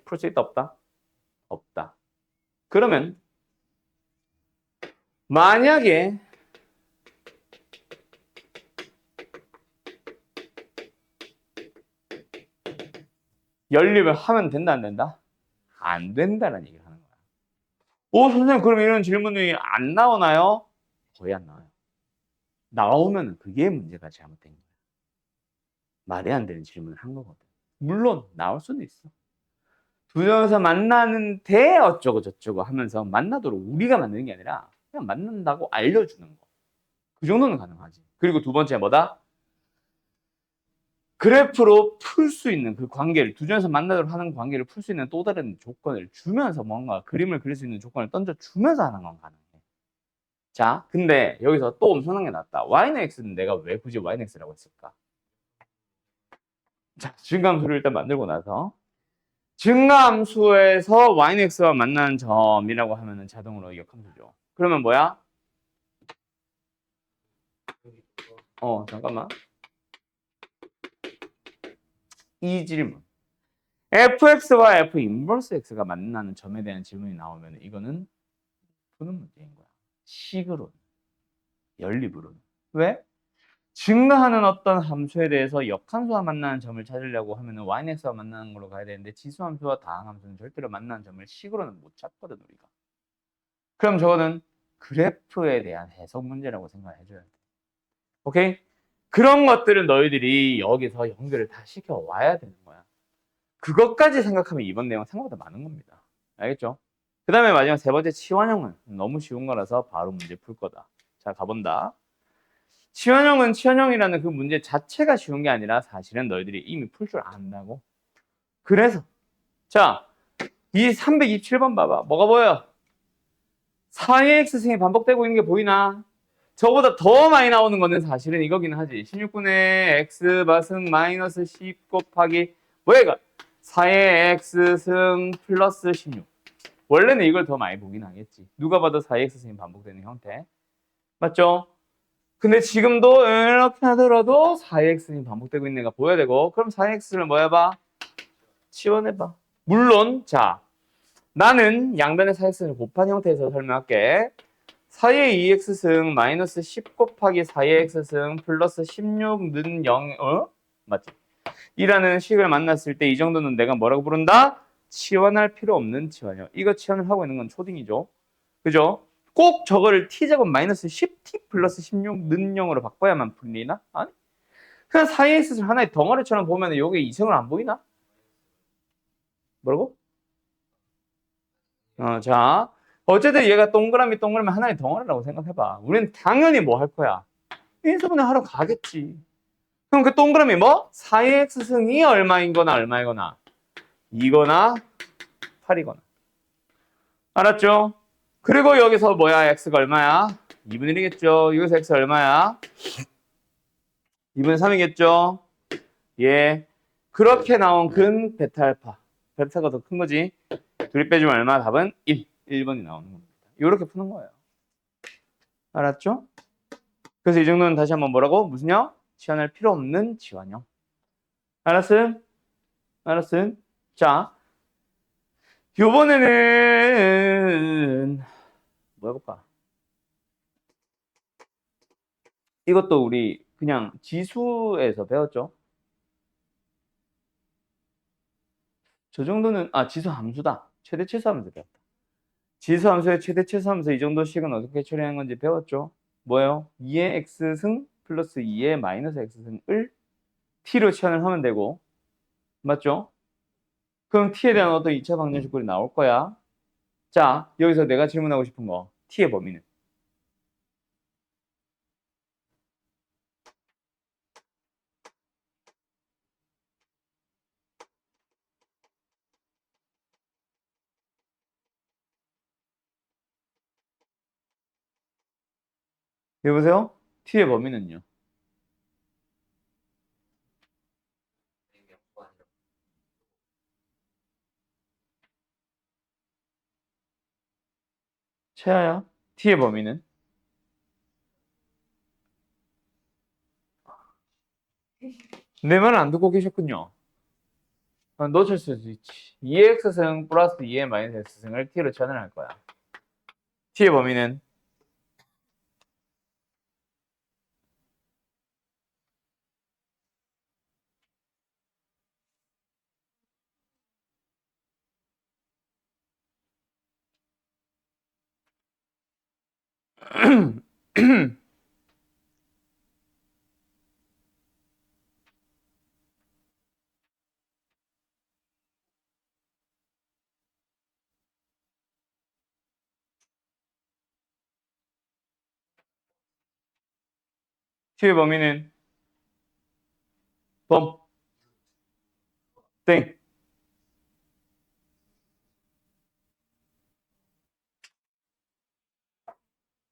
풀 수 있다 없다? 없다. 그러면 만약에 연립을 하면 된다 안 된다? 안 된다는 얘기를 하는 거야. 선생님 그럼 이런 질문이 안 나오나요? 거의 안 나와요. 나오면 그게 문제가 잘못된 거야. 말이 안 되는 질문을 한 거거든. 물론 나올 수는 있어. 두 점에서 만나는데 어쩌고 저쩌고 하면서 만나도록 우리가 만드는 게 아니라 그냥 만난다고 알려주는 거. 그 정도는 가능하지. 그리고 두 번째 뭐다? 그래프로 풀 수 있는 그 관계를 두 점에서 만나도록 하는 관계를 풀 수 있는 또 다른 조건을 주면서 뭔가 그림을 그릴 수 있는 조건을 던져주면서 하는 건 가능해. 자, 근데 여기서 또 엄청난 게 나왔다. y는 x는 내가 왜 굳이 y는 x라고 했을까? 자, 증가함수를 일단 만들고 나서 증가함수에서 y는 x와 만나는 점이라고 하면은 자동으로 역함수죠. 그러면 뭐야? 잠깐만. 이 질문. fx와 f 인버스 x가 만나는 점에 대한 질문이 나오면 이거는 푸는 문제인 거야. 식으로, 연립으로. 왜? 증가하는 어떤 함수에 대해서 역함수와 만나는 점을 찾으려고 하면은 y는 x와 만나는 걸로 가야 되는데 지수함수와 다항함수는 절대로 만나는 점을 식으로는 못 찾거든 우리가. 그럼 저거는 그래프에 대한 해석 문제라고 생각해줘야 돼. 오케이? 그런 것들은 너희들이 여기서 연결을 다 시켜와야 되는 거야. 그것까지 생각하면 이번 내용 생각보다 많은 겁니다. 알겠죠? 그 다음에 마지막 세 번째 치환형은 너무 쉬운 거라서 바로 문제 풀 거다. 자, 가본다. 치환형은 치환형이라는 그 문제 자체가 쉬운 게 아니라 사실은 너희들이 이미 풀 줄 안다고. 그래서 자, 이 327번 봐봐. 뭐가 보여? 4의 x승이 반복되고 있는 게 보이나? 저보다 더 많이 나오는 거는 사실은 이거긴 하지. 16분의 x바승 마이너스 10 곱하기 뭐야 이거? 4의 x승 플러스 16. 원래는 이걸 더 많이 보긴 하겠지. 누가 봐도 4x승이 반복되는 형태. 맞죠? 근데 지금도 이렇게 하더라도 4x승이 반복되고 있는 애가 보여야 되고, 그럼 4x를 뭐 해봐? 치워내봐. 물론, 자, 나는 양변의 4x승을 곱한 형태에서 설명할게. 4의 2x승 마이너스 10 곱하기 4의 x승 플러스 16는 0, 맞지? 이라는 식을 만났을 때 이 정도는 내가 뭐라고 부른다? 치환할 필요 없는 치환이요. 이거 치환을 하고 있는 건 초딩이죠. 그죠? 꼭 저거를 t제곱 마이너스 10t 플러스 16는 0으로 바꿔야만 풀리나? 아니? 그냥 4x를 하나의 덩어리처럼 보면 이게 이성을 안 보이나? 뭐라고? 자, 어쨌든 얘가 동그라미 하나의 덩어리라고 생각해봐. 우리는 당연히 뭐 할 거야? 인수분해 하러 가겠지. 그럼 그 동그라미 뭐? 4의 x승이 얼마이거나 얼마이거나 2거나 8이거나. 알았죠? 그리고 여기서 뭐야? x가 얼마야? 2분의 1이겠죠? 여기서 x 얼마야? 2분의 3이겠죠? 예. 그렇게 나온 근 베타 알파. 베타가 더 큰 거지. 둘이 빼주면 얼마? 답은 1. 1번이 나오는 겁니다. 이렇게 푸는 거예요. 알았죠? 그래서 이 정도는 다시 한번 뭐라고? 무슨요? 치환할 필요 없는 치환형. 알았음? 알았음? 자, 요번에는 뭐 해볼까? 이것도 우리 그냥 지수에서 배웠죠? 저 정도는 지수 함수다. 최대 최소하면서 배웠다. 지수 함수의 최대 최소하면서 이 정도 식은 어떻게 처리하는 건지 배웠죠? 뭐예요? 2의 x승 플러스 2의 마이너스 x승을 t로 치환을 하면 되고, 맞죠? 그럼 t에 대한 어떤 2차 방정식꼴이 나올 거야. 자, 여기서 내가 질문하고 싶은 거, t의 범위는? 여보세요? t의 범위는요? 최하야? t의 범위는? 내 말을 안 듣고 계셨군요. 놓칠 수도 있지. 2x승 플러스 2의 마이너스 x승을 t로 치환을 할 거야. t의 범위는? t의 범위는? 땡.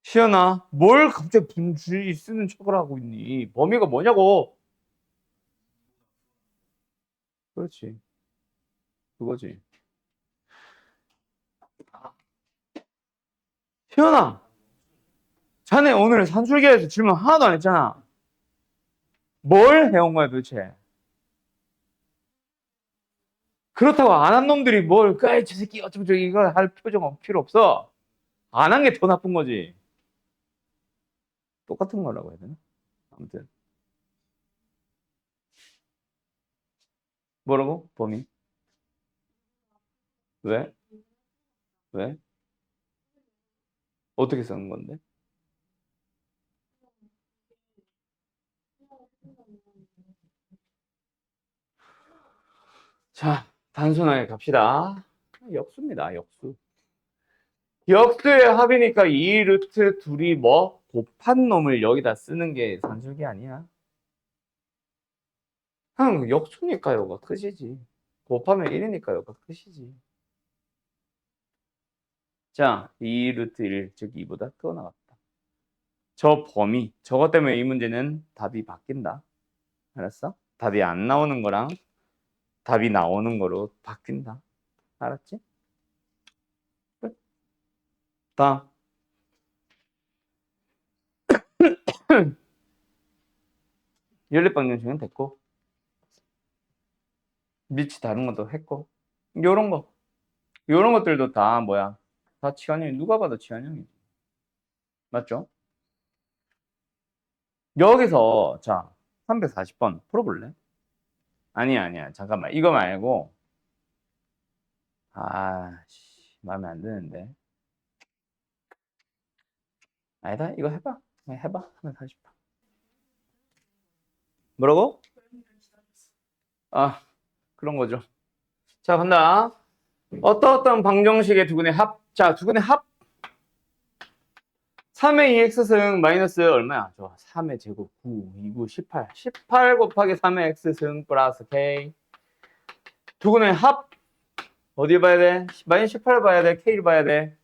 시연아, 뭘 갑자기 분주히 쓰는 척을 하고 있니? 범위가 뭐냐고? 그렇지. 그거지. 시연아, 자네 오늘 산술계에서 질문 하나도 안 했잖아. 뭘 해온 거야 도대체? 그렇다고 안 한 놈들이 뭘, 저 새끼 어쩌고 저쩌고 이걸 할 표정 필요 없어. 안 한 게 더 나쁜 거지. 똑같은 거라고 해야 되나? 아무튼. 뭐라고? 범위? 왜? 왜? 어떻게 쓰는 건데? 자, 단순하게 갑시다. 역수입니다, 역수. 역수의 합이니까 이 루트 둘이 뭐? 곱한 놈을 여기다 쓰는 게 산술기 아니야? 그냥 역수니까 요가 끝이지. 곱하면 1이니까 요가 끝이지. 자, 2 루트 1, 즉 2보다 크거 나왔다. 저 범위, 저것 때문에 이 문제는 답이 바뀐다. 알았어? 답이 안 나오는 거랑 답이 나오는 거로 바뀐다. 알았지? 다음. 연립방정식은 됐고, 밑이 다른 것도 했고, 요런 거. 요런 것들도 다 뭐야? 다 치환형. 누가 봐도 치환형이지. 맞죠? 여기서, 자, 340번 풀어볼래? 아니야. 잠깐만. 이거 말고, 마음에 안 드는데. 아니다. 이거 해봐. 그냥 해봐. 340번. 뭐라고? 아, 그런 거죠. 자, 간다. 어떤 방정식의 두근의 합. 자, 두근의 합. 3의 2x승 마이너스 얼마야? 좋아. 3의 제곱 9, 2, 9, 18. 18 곱하기 3의 x승 플러스 k. 두근의 합. 어디 봐야 돼? 마이너스 18 봐야 돼? k를 봐야 돼?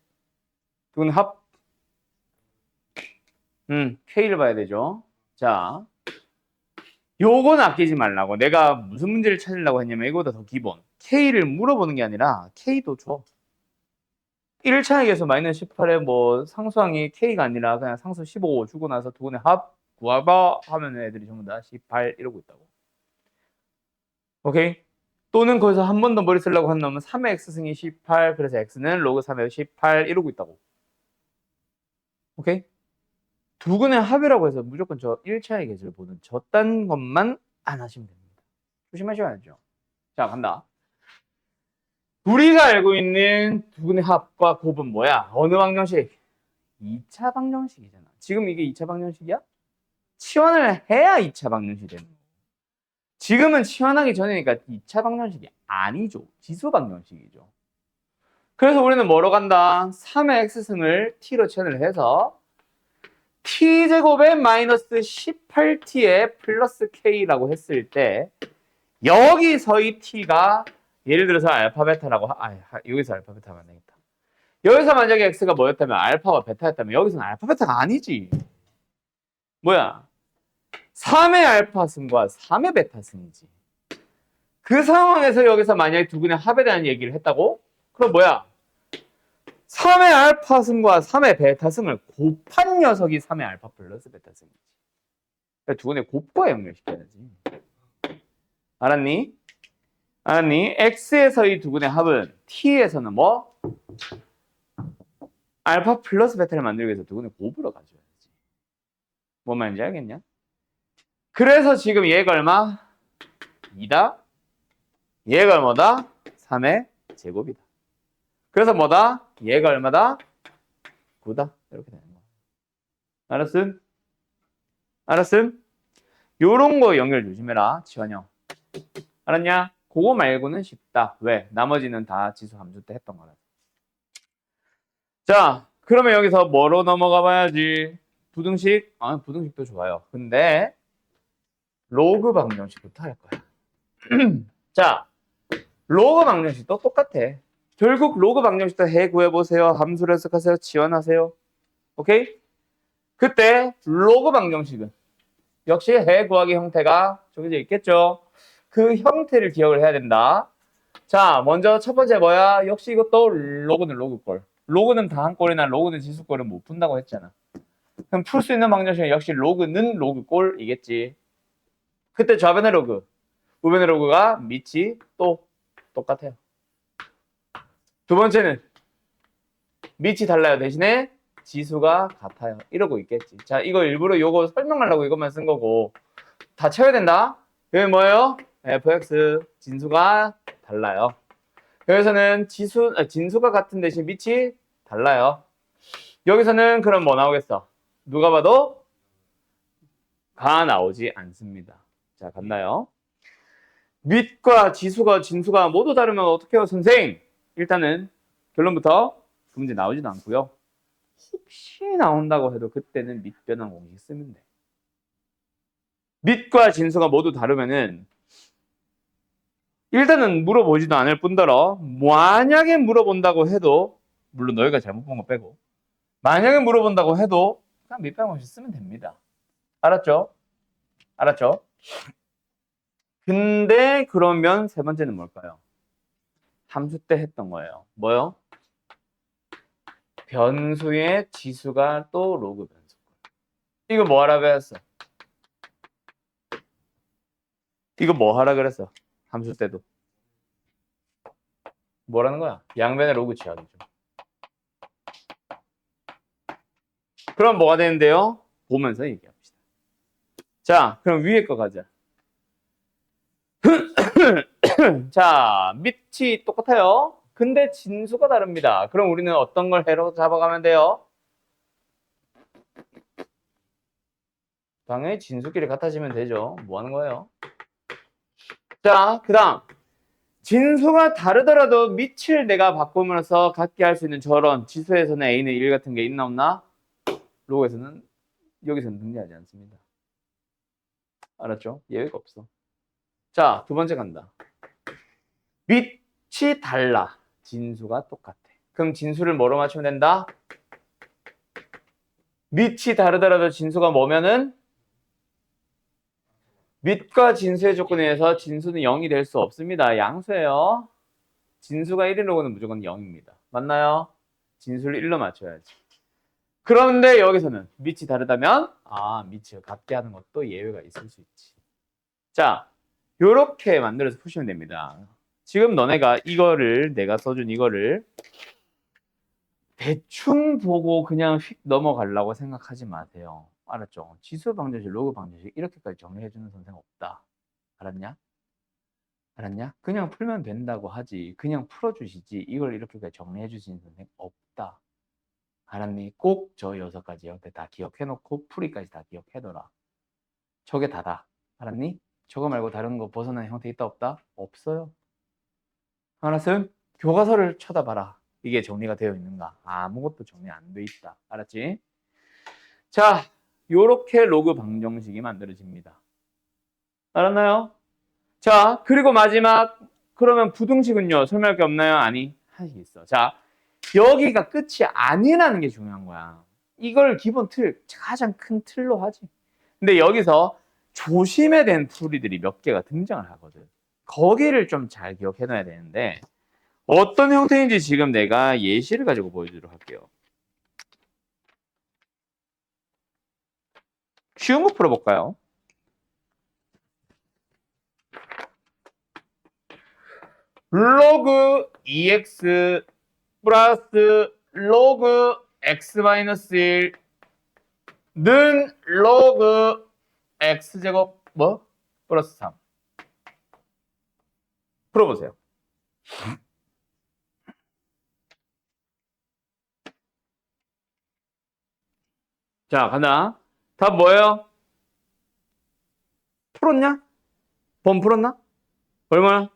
두근의 합. k를 봐야 되죠. 자, 요건 아끼지 말라고. 내가 무슨 문제를 찾으려고 했냐면 이거보다 더 기본. k를 물어보는 게 아니라 k도 줘. 1차항에서 마이너스 18에 뭐 상수항이 k가 아니라 그냥 상수 15 주고 나서 두근의 합 구하봐 하면 애들이 전부 다 18 이러고 있다고. 오케이? 또는 거기서 한 번 더 머리 쓰려고 한 놈은 3의 x승이 18 그래서 x는 로그 3의 18 이러고 있다고. 오케이? 두근의 합이라고 해서 무조건 저 1차의 계수를 보는 저딴 것만 안 하시면 됩니다. 조심하셔야죠. 자, 간다. 우리가 알고 있는 두근의 합과 곱은 뭐야? 어느 방정식? 2차 방정식이잖아. 지금 이게 2차 방정식이야? 치환을 해야 2차 방정식이 되는 거야. 지금은 치환하기 전이니까 2차 방정식이 아니죠. 지수 방정식이죠. 그래서 우리는 뭐로 간다? 3의 x승을 t로 치환을 해서 t제곱에 마이너스 18t에 플러스 k라고 했을 때 여기서 이 t가 예를 들어서 알파 베타라고 여기서 알파 베타면 안 되겠다. 여기서 만약에 x가 뭐였다면 알파와 베타였다면 여기서는 알파 베타가 아니지. 뭐야? 3의 알파승과 3의 베타승이지. 그 상황에서 여기서 만약에 두근의 합에 대한 얘기를 했다고? 그럼 뭐야? 3의 알파승과 3의 베타승을 곱한 녀석이 3의 알파 플러스 베타승이지. 그러니까 두근의 곱과 연결시켜야지. 알았니? x에서의 두근의 합은 t에서는 뭐? 알파 플러스 베타를 만들기 위해서 두근의 곱으로 가져야지. 뭔 말인지 알겠냐? 그래서 지금 얘가 얼마? 2다. 얘가 얼마다? 3의 제곱이다. 그래서 뭐다? 얘가 얼마다? 9다. 이렇게 되는 거야. 알았음? 요런 거 연결 조심해라. 지원형. 알았냐? 그거 말고는 쉽다. 왜? 나머지는 다 지수 함수 때 했던 거라. 자, 그러면 여기서 뭐로 넘어가 봐야지? 부등식? 부등식도 좋아요. 근데 로그 방정식부터 할 거야. 자, 로그 방정식도 똑같아. 결국 로그 방정식도 해 구해보세요. 함수를 해석하세요. 지원하세요. 오케이? 그때 로그 방정식은 역시 해 구하기 형태가 정해져 있겠죠. 그 형태를 기억을 해야 된다. 자, 먼저 첫 번째 뭐야? 역시 이것도 로그는 로그꼴. 로그는 다한꼴이나 로그는 지수꼴은 못 푼다고 했잖아. 그럼 풀 수 있는 방정식은 역시 로그는 로그꼴이겠지. 그때 좌변의 로그, 우변의 로그가 밑이 또 똑같아요. 두 번째는 밑이 달라요. 대신에 지수가 같아요. 이러고 있겠지. 자, 이거 일부러 요거 설명하려고 이것만 쓴 거고 다 채워야 된다. 여기 뭐예요? fx 진수가 달라요. 여기서는 진수가 같은 대신 밑이 달라요. 여기서는 그럼 뭐 나오겠어? 누가 봐도 가 나오지 않습니다. 자, 갔나요? 밑과 지수가 진수가 모두 다르면 어떻게 해요, 선생? 일단은 결론부터 그 문제 나오지도 않고요. 혹시 나온다고 해도 그때는 밑변환 공식 쓰면 돼. 밑과 진수가 모두 다르면은 일단은 물어보지도 않을 뿐더러 만약에 물어본다고 해도 물론 너희가 잘못 본 거 빼고 만약에 물어본다고 해도 그냥 밑변환 공식 쓰면 됩니다. 알았죠? 근데 그러면 세 번째는 뭘까요? 함수 때 했던 거예요. 뭐요? 변수의 지수가 또 로그 변수. 이거 뭐 하라 그랬어? 이거 뭐 하라 그랬어? 함수 때도. 뭐라는 거야? 양변의 로그 취하기죠. 그럼 뭐가 되는데요? 보면서 얘기합시다. 자, 그럼 위에 거 가자. 자, 밑이 똑같아요. 근데 진수가 다릅니다. 그럼 우리는 어떤 걸 해로 잡아가면 돼요? 당연히 진수끼리 같아지면 되죠. 뭐 하는 거예요? 자, 그 다음. 진수가 다르더라도 밑을 내가 바꾸면서 같게 할 수 있는 저런 지수에서는 A는 1 같은 게 있나 없나? 로그에서는 여기서는 등장하지 않습니다. 알았죠? 예외가 없어. 자, 두 번째 간다. 밑이 달라. 진수가 똑같아. 그럼 진수를 뭐로 맞추면 된다? 밑이 다르더라도 진수가 뭐면은 밑과 진수의 조건에 의해서 진수는 0이 될 수 없습니다. 양수예요. 진수가 1인 로그는 무조건 0입니다. 맞나요? 진수를 1로 맞춰야지. 그런데 여기서는 밑이 다르다면 밑을 같게 하는 것도 예외가 있을 수 있지. 자, 요렇게 만들어서 푸시면 됩니다. 지금 너네가 이거를 내가 써준 이거를 대충 보고 그냥 휙 넘어가려고 생각하지 마세요. 알았죠? 지수 방정식, 로그 방정식 이렇게까지 정리해주는 선생 없다. 알았냐? 알았냐? 그냥 풀면 된다고 하지. 그냥 풀어주시지. 이걸 이렇게까지 정리해주시는 선생 없다. 알았니? 꼭 저 6가지 형태 다 기억해놓고 풀이까지 다 기억해둬라. 저게 다다. 알았니? 저거 말고 다른 거 벗어나는 형태 있다 없다? 없어요. 알았음? 교과서를 쳐다봐라. 이게 정리가 되어 있는가? 아무것도 정리 안 돼 있다. 알았지? 자, 요렇게 로그 방정식이 만들어집니다. 알았나요? 자, 그리고 마지막 그러면 부등식은요? 설명할 게 없나요? 아니, 하나씩 있어. 자, 여기가 끝이 아니라는 게 중요한 거야. 이걸 기본 틀, 가장 큰 틀로 하지. 근데 여기서 조심해야 되는 풀이들이 몇 개가 등장을 하거든. 거기를 좀 잘 기억해놔야 되는데 어떤 형태인지 지금 내가 예시를 가지고 보여주도록 할게요. 쉬운 거 풀어볼까요? 로그 2x 플러스 로그 x-1는 로그 x제곱 뭐? 플러스 3. 풀어보세요. 자, 간다. 답 뭐예요? 풀었냐? 범 풀었나? 얼마나?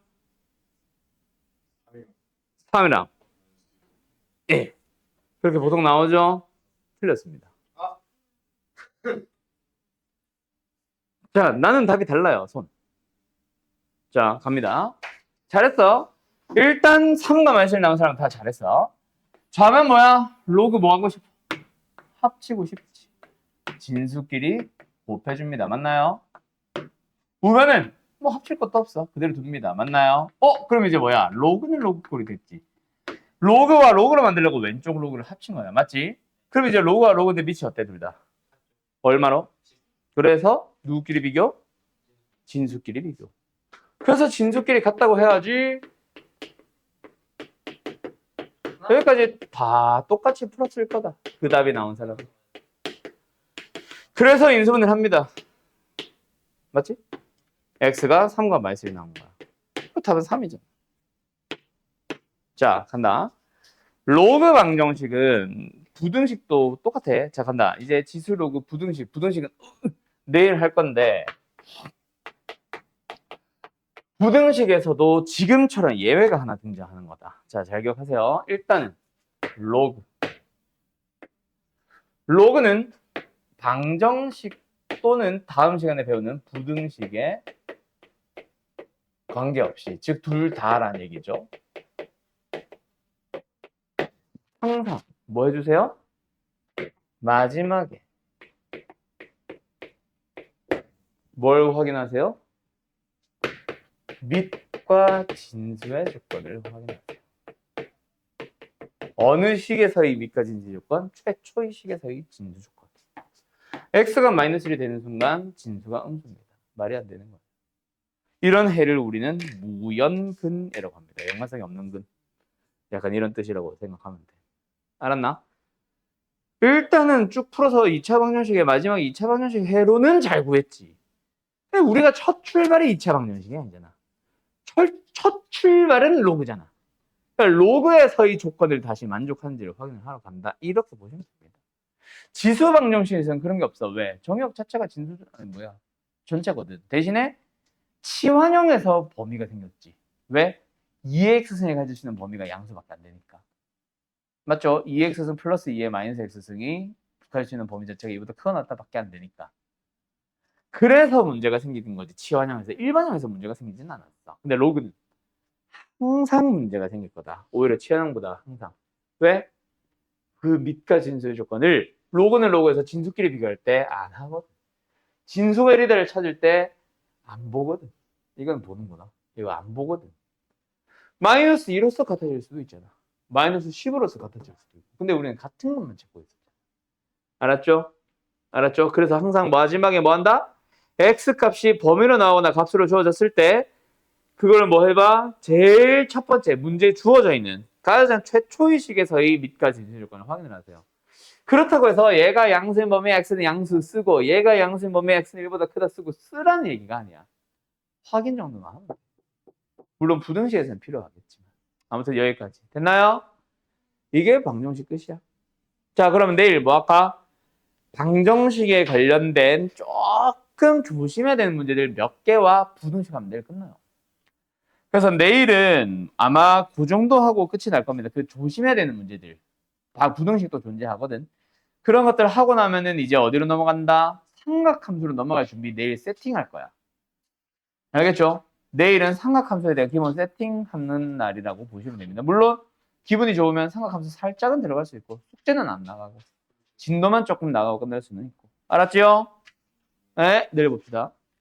3이랑. 예. 그렇게 보통 나오죠? 틀렸습니다. 자, 나는 답이 달라요, 손. 자, 갑니다. 잘했어. 일단 3과 말실 나온 사람 다 잘했어. 좌면 뭐야? 로그 뭐 하고 싶어? 합치고 싶지. 진수끼리 곱해줍니다. 맞나요? 우변은 뭐 합칠 것도 없어. 그대로 둡니다. 맞나요? 그럼 이제 뭐야? 로그는 로그 꼴이 됐지. 로그와 로그를 만들려고 왼쪽 로그를 합친 거야. 맞지? 그럼 이제 로그와 로그인데 밑이 어때, 둘 다? 얼마로? 그래서 누구끼리 비교? 진수끼리 비교. 그래서 진수끼리 같다고 해야지. 여기까지 다 똑같이 풀었을 거다. 그 답이 나온 사람은. 그래서 인수분해를 합니다. 맞지? x가 3과 마이너스 1 나온 거야. 그 답은 3이죠. 자, 간다. 로그 방정식은 부등식도 똑같아. 자, 간다. 이제 지수 로그 부등식. 부등식은 내일 할 건데 부등식에서도 지금처럼 예외가 하나 등장하는 거다. 자, 잘 기억하세요. 일단은 로그. 로그는 방정식 또는 다음 시간에 배우는 부등식에 관계없이, 즉 둘 다라는 얘기죠. 항상 뭐 해주세요? 마지막에 뭘 확인하세요? 밑과 진수의 조건을 확인하세요. 어느 식에서의 밑과 진수 조건? 최초의 식에서의 진수 조건. x가 마이너스 1이 되는 순간 진수가 음수입니다. 말이 안 되는 거예요. 이런 해를 우리는 무연근해라고 합니다. 연관성이 없는 근. 약간 이런 뜻이라고 생각하면 돼. 알았나? 일단은 쭉 풀어서 2차 방정식의 마지막 2차 방정식 해로는 잘 구했지. 근데 우리가 첫 출발이 2차 방정식이 아니잖아. 첫 출발은 로그잖아. 그러니까 로그에서의 조건을 다시 만족하는지를 확인을 하러 간다. 이렇게 보시면 됩니다. 지수 방정식에서는 그런 게 없어. 왜? 정역 자체가 진수, 아니 뭐야? 전체거든. 대신에 치환형에서 범위가 생겼지. 왜? 2x승이 가질 수 있는 범위가 양수밖에 안 되니까. 맞죠? 2x승 플러스 2의 마이너스 x승이 가질 수 있는 범위 자체가 2보다 크거나 같다밖에 안 되니까. 그래서 문제가 생기는 거지. 치환형에서. 일반형에서 문제가 생기진 않았어. 근데 로그는 항상 문제가 생길 거다. 오히려 치환형보다 항상. 왜? 그 밑과 진수의 조건을 로그는 로그에서 진수끼리 비교할 때 안 하거든. 진수가 1이다를 찾을 때 안 보거든. 이건 보는구나. 이거 안 보거든. 마이너스 2로서 같아질 수도 있잖아. 마이너스 10으로서 같아질 수도 있고. 근데 우리는 같은 것만 찾고 있어. 알았죠? 알았죠? 그래서 항상 마지막에 뭐 한다? x값이 범위로 나오거나 값으로 주어졌을 때 그걸 뭐 해봐? 제일 첫 번째 문제에 주어져 있는 가장 최초의 식에서의 밑과 진수 조건을 확인을 하세요. 그렇다고 해서 얘가 양수인 범위 x는 양수 쓰고 얘가 양수인 범위 x는 1보다 크다 쓰고 쓰라는 얘기가 아니야. 확인 정도만 하면 돼. 물론 부등식에서는 필요하겠지만. 아무튼 여기까지. 됐나요? 이게 방정식 끝이야. 자, 그러면 내일 뭐 할까? 방정식에 관련된 조금 조심해야 되는 문제들 몇 개와 부등식 하면 내일 끝나요. 그래서 내일은 아마 그 정도 하고 끝이 날 겁니다. 그 조심해야 되는 문제들. 다 부등식도 존재하거든. 그런 것들 하고 나면은 이제 어디로 넘어간다? 삼각함수로 넘어갈 준비 내일 세팅할 거야. 알겠죠? 내일은 삼각함수에 대한 기본 세팅하는 날이라고 보시면 됩니다. 물론 기분이 좋으면 삼각함수 살짝은 들어갈 수 있고 숙제는 안 나가고 진도만 조금 나가고 끝날 수는 있고. 알았지요? 네, 내일 봅시다.